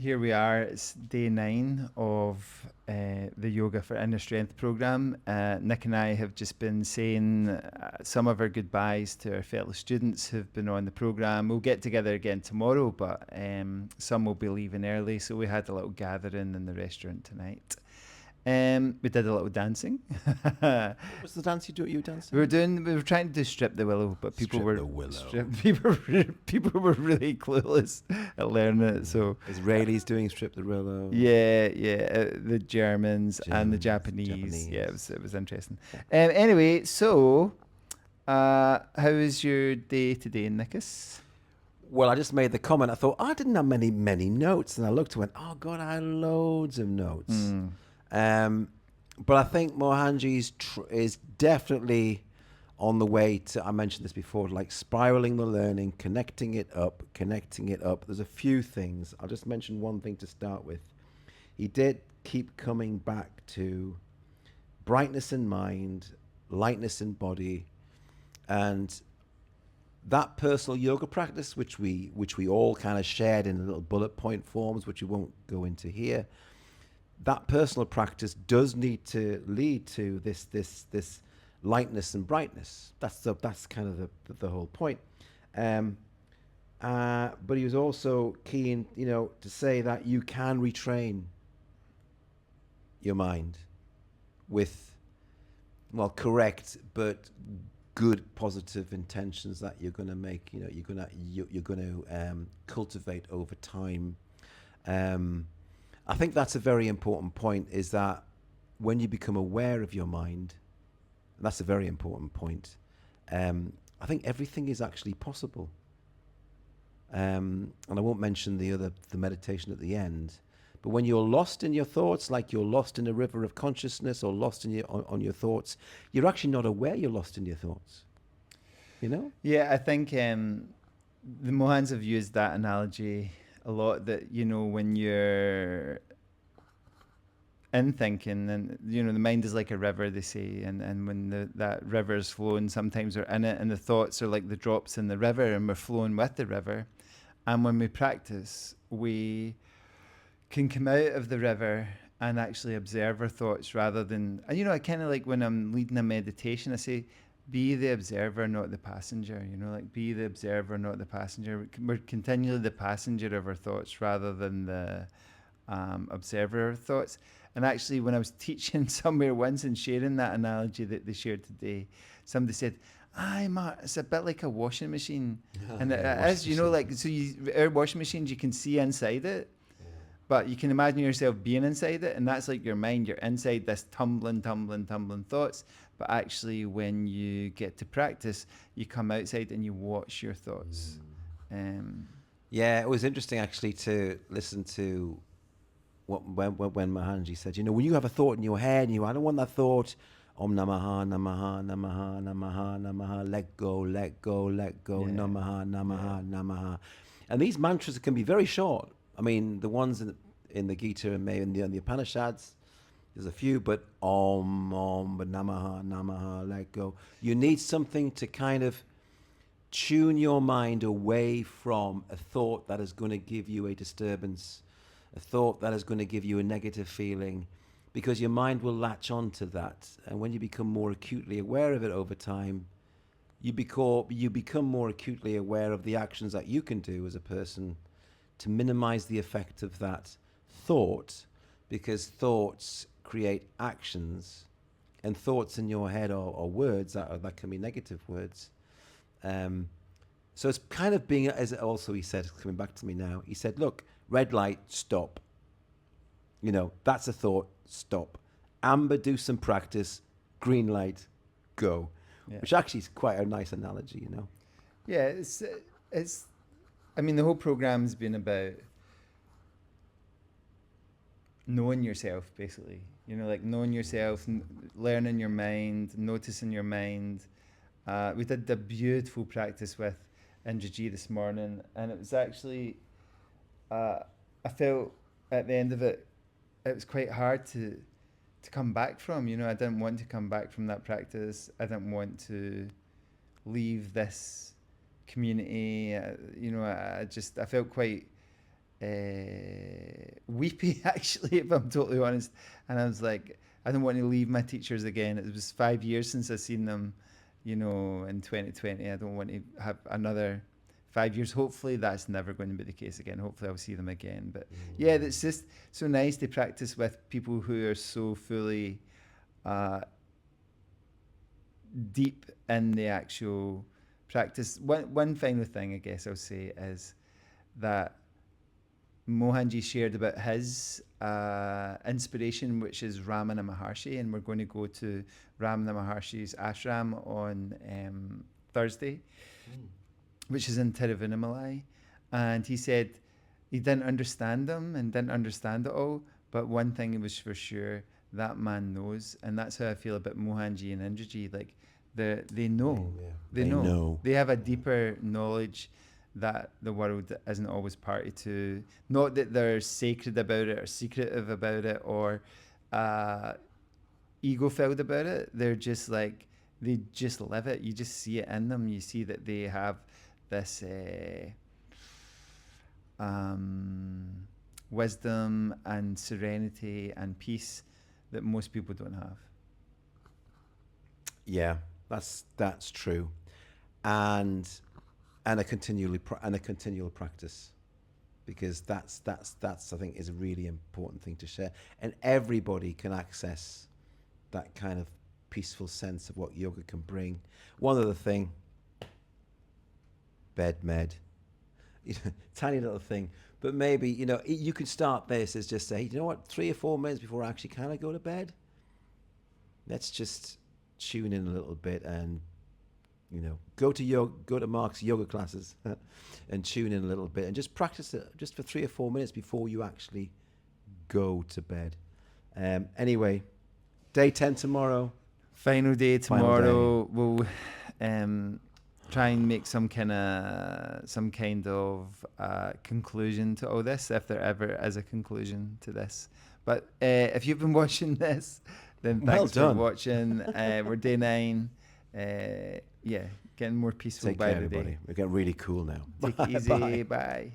here we are. It's day 9 of the Yoga for Inner Strength program. Nick and I have just been saying some of our goodbyes to our fellow students who've been on the program. We'll get together again tomorrow, but some will be leaving early, so we had a little gathering in the restaurant tonight. We did a little dancing. What was the dance you were dancing? We were trying to strip the willow, but people were people were really clueless at learning it. So Israelis doing strip the willow. yeah, the Germans and the Japanese. Yeah, it was interesting. Anyway, so how was your day today, Nicholas? Well, I just made the comment. I thought I didn't have many notes, and I looked and went, "Oh God, I had loads of notes." But I think Mohanji is definitely on the way to, I mentioned this before, like spiraling the learning, connecting it up. There's a few things. I'll just mention one thing to start with. He did keep coming back to brightness in mind, lightness in body, and that personal yoga practice, which we all kind of shared in little bullet point forms, which we won't go into here. That personal practice does need to lead to this lightness and brightness. That's kind of the whole point. But he was also keen, to say that you can retrain your mind with, correct but good positive intentions that you're going to make. You're going to cultivate over time. I think that's a very important point, is that when you become aware of your mind, and that's a very important point, I think everything is actually possible. And I won't mention the meditation at the end, but when you're lost in your thoughts, like you're lost in a river of consciousness or lost in on your thoughts, you're actually not aware you're lost in your thoughts. Yeah, I think the Mohans have used that analogy a lot, that when you're in thinking, and the mind is like a river, they say, and when that river is flowing, sometimes we're in it and the thoughts are like the drops in the river and we're flowing with the river. And when we practice, we can come out of the river and actually observe our thoughts, rather than, I kind of like when I'm leading a meditation, I say, be the observer, not the passenger. Be the observer, not the passenger. We're continually the passenger of our thoughts rather than the observer of thoughts. And actually, when I was teaching somewhere once and sharing that analogy that they shared today, somebody said, "Aye, Mark, it's a bit like a washing machine." And it is, our washing machines, you can see inside it. But you can imagine yourself being inside it, and that's like your mind. You're inside this tumbling thoughts. But actually, when you get to practice, you come outside and you watch your thoughts. Yeah, it was interesting actually to listen to when Mahanji said, when you have a thought in your head, and I don't want that thought. Om Namaha, Namaha, Namaha, Namaha, Namaha, let go, Namaha, Namaha, Namaha. And these mantras can be very short. I mean, the ones in the Gita and maybe in the Upanishads, there's a few, but Om, but Namaha, Namaha, let go. You need something to kind of tune your mind away from a thought that is going to give you a disturbance, a thought that is going to give you a negative feeling, because your mind will latch on to that. And when you become more acutely aware of it over time, you become more acutely aware of the actions that you can do as a person to minimize the effect of that thought, because thoughts create actions, and thoughts in your head are words that can be negative words. So it's kind of being, as also he said, coming back to me now, he said, look, red light, stop. That's a thought, stop. Amber, do some practice. Green light, go. Yeah. Which actually is quite a nice analogy, Yeah, it's. I mean, the whole program's been about knowing yourself, basically. Knowing yourself, learning your mind, noticing your mind. We did a beautiful practice with Indraji this morning, and it was actually, I felt at the end of it, it was quite hard to come back from. I didn't want to come back from that practice. I didn't want to leave this community. I felt quite weepy, actually, if I'm totally honest. And I was like, I don't want to leave my teachers again. It was 5 years since I've seen them, you know, in 2020. I don't want to have another 5 years. Hopefully that's never going to be the case again. Hopefully I'll see them again. But yeah, it's just so nice to practice with people who are so fully deep in the actual practice. One final thing I guess I'll say is that Mohanji shared about his inspiration, which is Ramana Maharshi, and we're going to go to Ramana Maharshi's ashram on Thursday, which is in Tiruvannamalai. And he said he didn't understand them and didn't understand it all, but one thing was for sure, that man knows. And that's how I feel about Mohanji and Indraji. Like, they know. Yeah. They know. They have a deeper knowledge that the world isn't always party to. Not that they're sacred about it or secretive about it or ego-filled about it. They're just like, they just live it. You just see it in them. You see that they have this wisdom and serenity and peace that most people don't have. Yeah, that's true, and a continual practice, because that's I think is a really important thing to share, and everybody can access that kind of peaceful sense of what yoga can bring. One other thing, bed med, tiny little thing, but maybe you could start this as just say, you know what, 3 or 4 minutes before I actually kind of go to bed, let's just tune in a little bit and go to Mark's yoga classes and tune in a little bit and just practice it just for 3 or 4 minutes before you actually go to bed. Anyway, day 10 tomorrow. Final day tomorrow. We'll try and make some kind of conclusion to all this, if there ever is a conclusion to this. But if you've been watching this, then thanks for watching. We're day 9. Yeah, getting more peaceful Take by care, the everybody. day. We're getting really cool now. Take it easy. Bye.